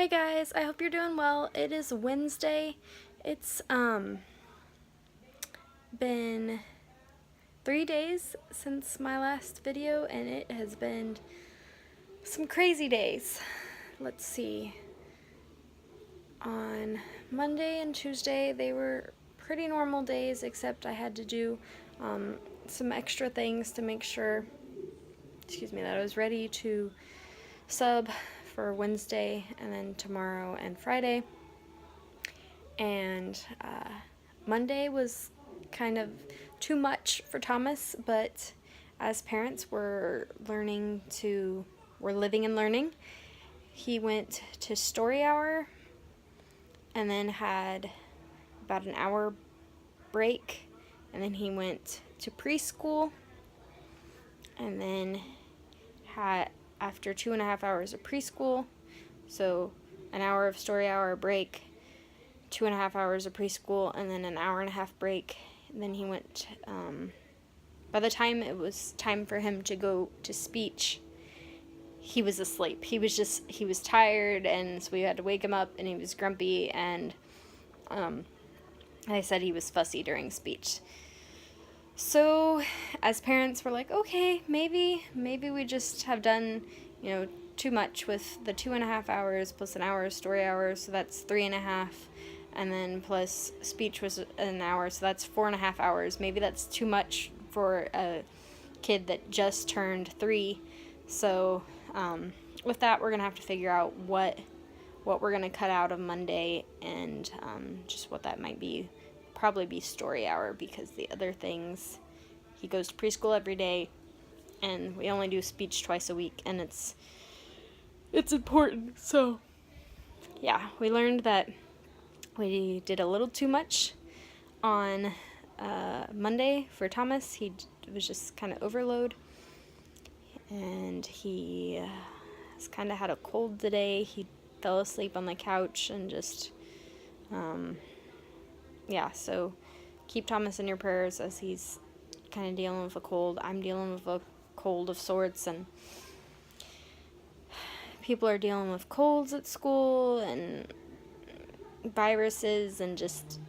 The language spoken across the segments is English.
Hey guys, I hope you're doing well. It is Wednesday. It's been 3 days since my last video and it has been some crazy days. Let's see. On Monday and Tuesday they were pretty normal days, except I had to do some extra things to make sure that I was ready to sub for Wednesday and then tomorrow and Friday. And Monday was kind of too much for Thomas, but as parents we're living and learning. He went to story hour and then had about an hour break, and then he went to preschool, and then had, after 2.5 hours of preschool, so an hour of story hour break, 2.5 hours of preschool, and then an hour and a half break. And then he went, by the time it was time for him to go to speech, he was asleep. He was tired, and so we had to wake him up, and he was grumpy, and I said he was fussy during speech. So as parents, we're like, okay, maybe we just have done, too much with the 2.5 hours plus an hour of story hours, so that's 3.5, and then plus speech was an hour, so that's 4.5 hours. Maybe that's too much for a kid that just turned 3. So with that, we're gonna have to figure out what we're gonna cut out of Monday, and just what that might be. Probably be story hour, because the other things, he goes to preschool every day, and we only do speech twice a week, and it's important. So yeah, we learned that we did a little too much on Monday for Thomas. It was just kind of overload, and he has kind of had a cold today. He fell asleep on the couch and just so keep Thomas in your prayers as he's kind of dealing with a cold. I'm dealing with a cold of sorts, and people are dealing with colds at school and viruses and just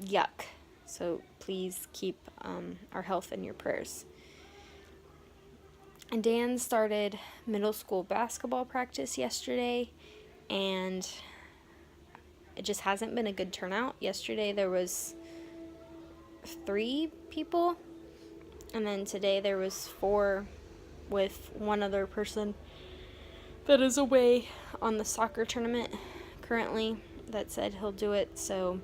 yuck. So please keep our health in your prayers. And Dan started middle school basketball practice yesterday, and it just hasn't been a good turnout. Yesterday there was 3 people, and then today there was 4, with one other person that is away on the soccer tournament currently that said he'll do it. So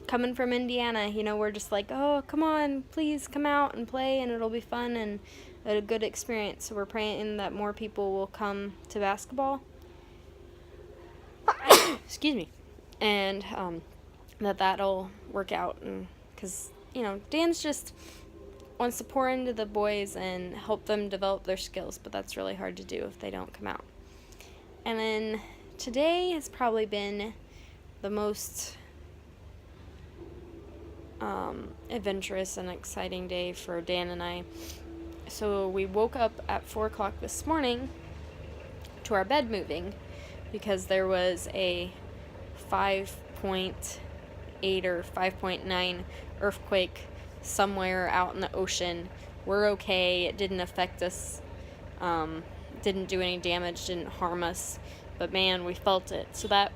coming from Indiana, we're just like, oh, come on, please come out and play, and it'll be fun and a good experience. So we're praying that more people will come to basketball. Excuse me. And that'll work out, and because Dan's just wants to pour into the boys and help them develop their skills, but that's really hard to do if they don't come out. And then today has probably been the most adventurous and exciting day for Dan and I. So we woke up at 4 o'clock this morning to our bed moving, because there was a 5.8 or 5.9 earthquake somewhere out in the ocean. We're okay. It didn't affect us. Didn't do any damage, didn't harm us. But man, we felt it. So that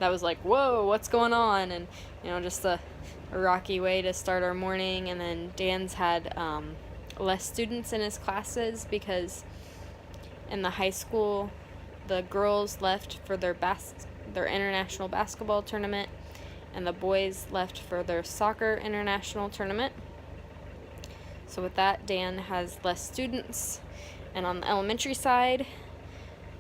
was like, whoa, what's going on? And, just a rocky way to start our morning. And then Dan's had less students in his classes, because in the high school, the girls left for their international basketball tournament, and the boys left for their soccer international tournament. So with that, Dan has less students. And on the elementary side,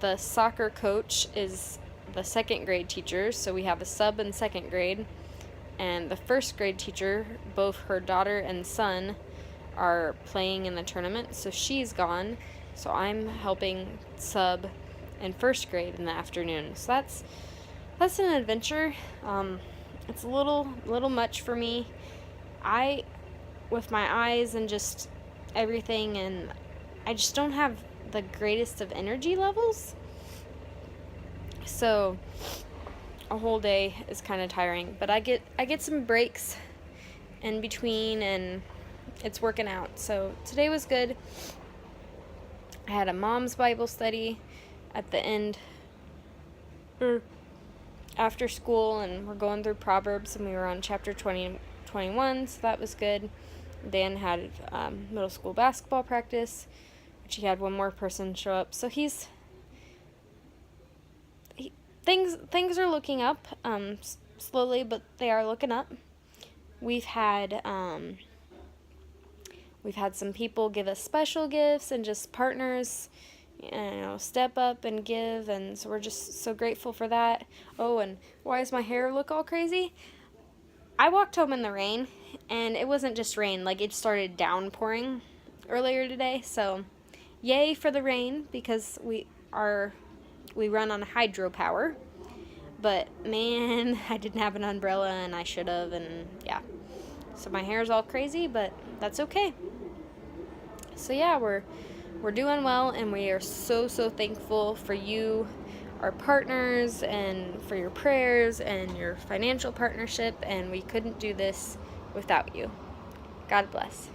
the soccer coach is the second grade teacher, so we have a sub in second grade. And the first grade teacher, both her daughter and son are playing in the tournament, so she's gone. So I'm helping sub in first grade in the afternoon. So that's an adventure. It's a little much for me. With my eyes and just everything, and I just don't have the greatest of energy levels. So a whole day is kind of tiring, but I get some breaks in between, and it's working out. So today was good. I had a mom's Bible study at the end after school, and we're going through Proverbs, and we were on chapter 20, 21, so that was good. Dan had middle school basketball practice, which he had one more person show up. So things are looking up, slowly, but they are looking up. We've had some people give us special gifts, and just partners, step up and give, and so we're just so grateful for that. Oh, and why does my hair look all crazy? I walked home in the rain, and it wasn't just rain, like it started downpouring earlier today, so yay for the rain, because we run on hydropower. But man, I didn't have an umbrella, and I should have, and yeah. So my hair's all crazy, but that's okay. So yeah, we're doing well, and we are so thankful for you, our partners, and for your prayers and your financial partnership, and we couldn't do this without you. God bless.